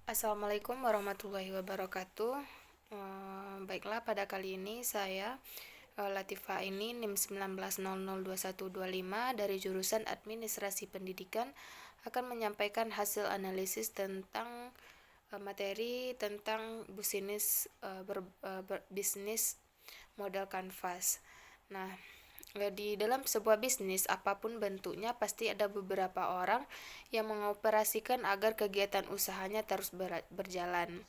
Assalamualaikum warahmatullahi wabarakatuh. Baiklah, pada kali ini saya Latifah ini NIM 19002125 dari jurusan Administrasi Pendidikan akan menyampaikan hasil analisis tentang materi tentang bisnis model kanvas. Nah, di dalam sebuah bisnis, apapun bentuknya, pasti ada beberapa orang yang mengoperasikan agar kegiatan usahanya terus berjalan.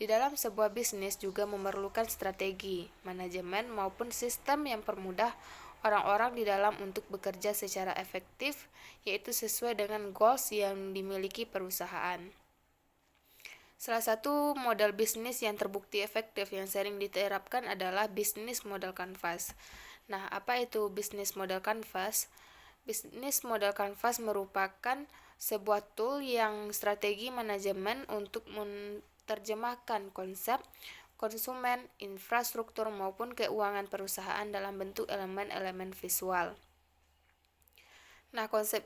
Di dalam sebuah bisnis juga memerlukan strategi, manajemen, maupun sistem yang permudah orang-orang di dalam untuk bekerja secara efektif, yaitu sesuai dengan goals yang dimiliki perusahaan. Salah satu model bisnis yang terbukti efektif yang sering diterapkan adalah bisnis model kanvas. Nah, apa itu bisnis model kanvas? Bisnis model kanvas merupakan sebuah tool yang strategi manajemen untuk menerjemahkan konsep, konsumen, infrastruktur maupun keuangan perusahaan dalam bentuk elemen-elemen visual. Nah, konsep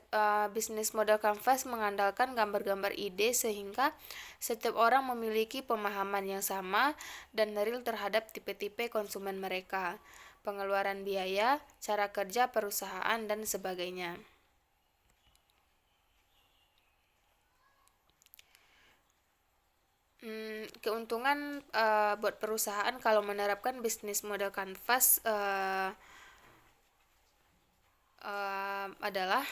bisnis model kanvas mengandalkan gambar-gambar ide sehingga setiap orang memiliki pemahaman yang sama dan real terhadap tipe-tipe konsumen mereka, pengeluaran biaya, cara kerja perusahaan, dan sebagainya. Keuntungan buat perusahaan kalau menerapkan bisnis model kanvas adalah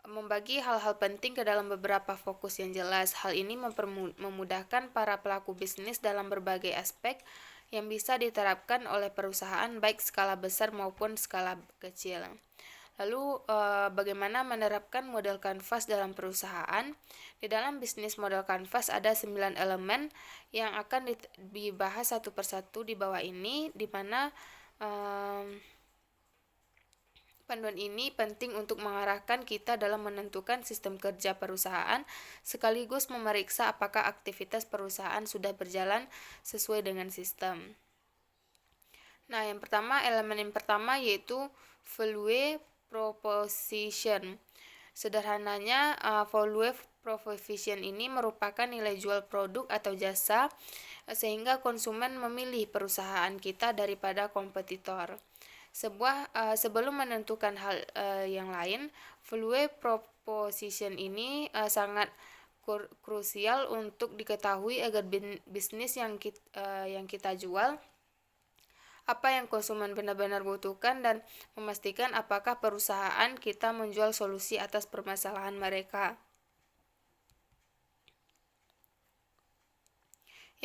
membagi hal-hal penting ke dalam beberapa fokus yang jelas. Hal ini memudahkan para pelaku bisnis dalam berbagai aspek yang bisa diterapkan oleh perusahaan baik skala besar maupun skala kecil. Lalu bagaimana menerapkan model kanvas dalam perusahaan? Di dalam bisnis model kanvas ada 9 elemen yang akan dibahas satu persatu di bawah ini, di mana panduan ini penting untuk mengarahkan kita dalam menentukan sistem kerja perusahaan, sekaligus memeriksa apakah aktivitas perusahaan sudah berjalan sesuai dengan sistem. Nah, elemen yang pertama yaitu value proposition. Sederhananya, value proposition ini merupakan nilai jual produk atau jasa sehingga konsumen memilih perusahaan kita daripada kompetitor. Sebelum menentukan hal yang lain, value proposition ini sangat krusial untuk diketahui agar bisnis yang kita jual apa yang konsumen benar-benar butuhkan dan memastikan apakah perusahaan kita menjual solusi atas permasalahan mereka.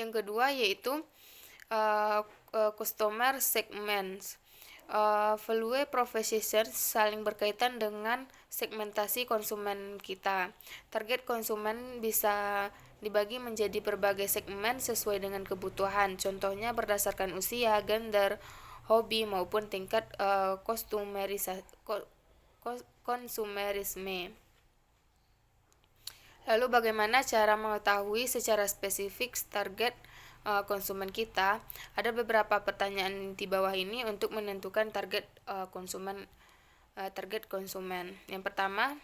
Yang kedua yaitu customer segments. Value proposition saling berkaitan dengan segmentasi konsumen kita. Target konsumen bisa dibagi menjadi berbagai segmen sesuai dengan kebutuhan. Contohnya berdasarkan usia, gender, hobi maupun tingkat konsumerisme. Lalu bagaimana cara mengetahui secara spesifik target konsumen kita? Ada beberapa pertanyaan di bawah ini untuk menentukan target konsumen. Yang pertama,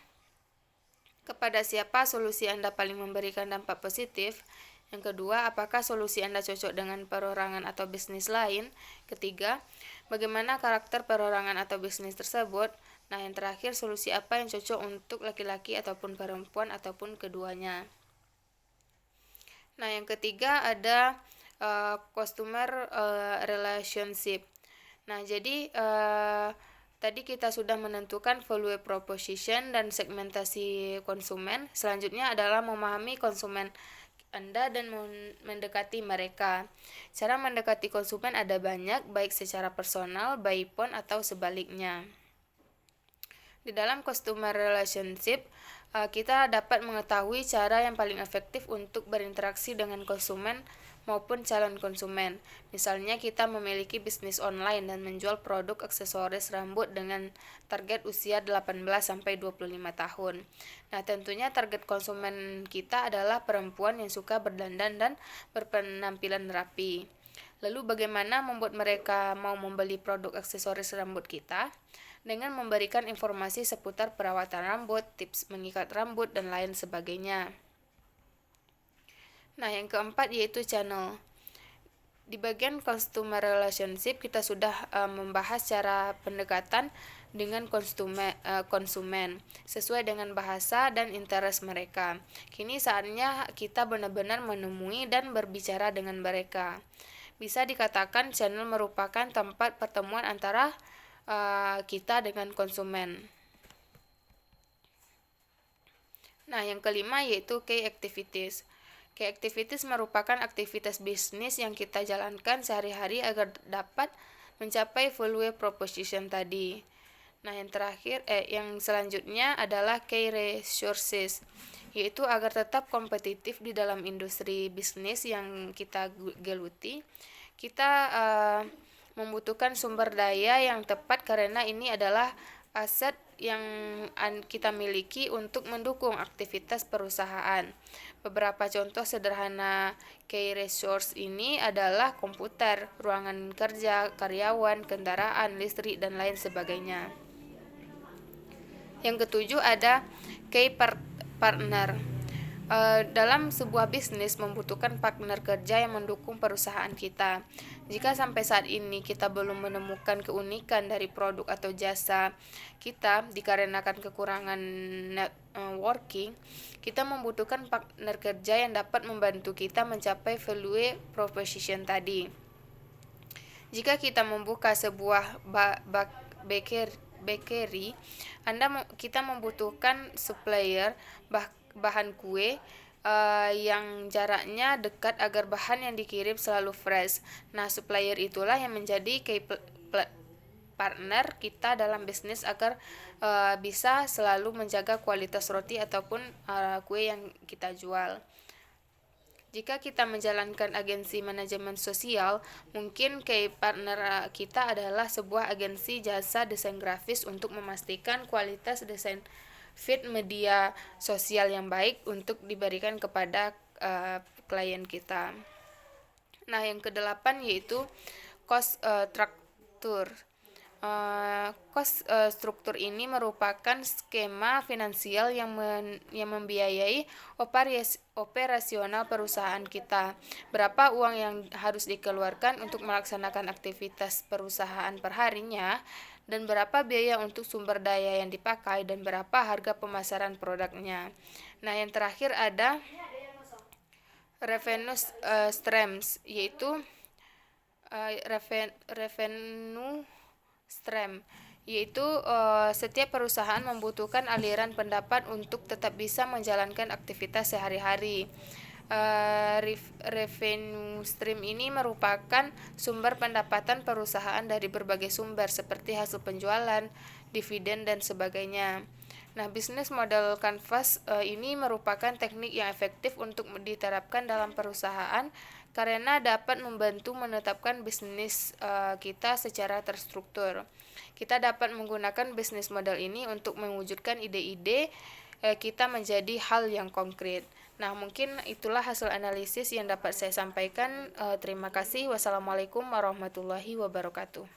kepada siapa solusi Anda paling memberikan dampak positif? Yang kedua, apakah solusi Anda cocok dengan perorangan atau bisnis lain? Ketiga, bagaimana karakter perorangan atau bisnis tersebut? Nah, yang terakhir, solusi apa yang cocok untuk laki-laki ataupun perempuan ataupun keduanya? Nah, yang ketiga ada customer relationship. Nah, jadi tadi kita sudah menentukan value proposition dan segmentasi konsumen. Selanjutnya adalah memahami konsumen Anda dan mendekati mereka. Cara mendekati konsumen ada banyak, baik secara personal, by phone, atau sebaliknya. Di dalam customer relationship, kita dapat mengetahui cara yang paling efektif untuk berinteraksi dengan konsumen maupun calon konsumen. Misalnya kita memiliki bisnis online dan menjual produk aksesoris rambut dengan target usia 18-25 tahun. Nah, tentunya target konsumen kita adalah perempuan yang suka berdandan dan berpenampilan rapi. Lalu bagaimana membuat mereka mau membeli produk aksesoris rambut kita? Dengan memberikan informasi seputar perawatan rambut, tips mengikat rambut, dan lain sebagainya. Nah, yang keempat yaitu channel. Di bagian customer relationship kita sudah membahas cara pendekatan dengan konsumen sesuai dengan bahasa dan interest mereka. Kini saatnya kita benar-benar menemui dan berbicara dengan mereka. Bisa dikatakan channel merupakan tempat pertemuan antara kita dengan konsumen. Nah, yang kelima yaitu key activities. Key activities merupakan aktivitas bisnis yang kita jalankan sehari-hari agar dapat mencapai value proposition tadi. Nah, yang selanjutnya adalah key resources, yaitu agar tetap kompetitif di dalam industri bisnis yang kita geluti. Kita membutuhkan sumber daya yang tepat karena ini adalah aset yang kita miliki untuk mendukung aktivitas perusahaan. Beberapa contoh sederhana key resource ini adalah komputer, ruangan kerja, karyawan, kendaraan, listrik, dan lain sebagainya. Yang ketujuh ada key partner. Dalam sebuah bisnis membutuhkan partner kerja yang mendukung perusahaan kita. Jika sampai saat ini kita belum menemukan keunikan dari produk atau jasa kita dikarenakan kekurangan networking, kita membutuhkan partner kerja yang dapat membantu kita mencapai value proposition tadi. Jika kita membuka sebuah bakery, kita membutuhkan supplier bahan kue yang jaraknya dekat agar bahan yang dikirim selalu fresh. Nah, supplier itulah yang menjadi key partner kita dalam bisnis agar bisa selalu menjaga kualitas roti ataupun kue yang kita jual. Jika kita menjalankan agensi manajemen sosial, mungkin key partner kita adalah sebuah agensi jasa desain grafis untuk memastikan kualitas desain feed media sosial yang baik untuk diberikan kepada klien kita. Nah, yang kedelapan yaitu cost structure. Cost struktur ini merupakan skema finansial yang membiayai operasional perusahaan kita. Berapa uang yang harus dikeluarkan untuk melaksanakan aktivitas perusahaan perharinya, dan berapa biaya untuk sumber daya yang dipakai, dan berapa harga pemasaran produknya. Nah, yang terakhir ada revenue streams, yaitu revenue stream, yaitu setiap perusahaan membutuhkan aliran pendapat untuk tetap bisa menjalankan aktivitas sehari-hari. Revenue stream ini merupakan sumber pendapatan perusahaan dari berbagai sumber seperti hasil penjualan, dividen, dan sebagainya. Nah, bisnis model canvas ini merupakan teknik yang efektif untuk diterapkan dalam perusahaan karena dapat membantu menetapkan bisnis kita secara terstruktur. Kita dapat menggunakan bisnis model ini untuk mewujudkan ide-ide kita menjadi hal yang konkret. Nah, mungkin itulah hasil analisis yang dapat saya sampaikan. Terima kasih. Wassalamualaikum warahmatullahi wabarakatuh.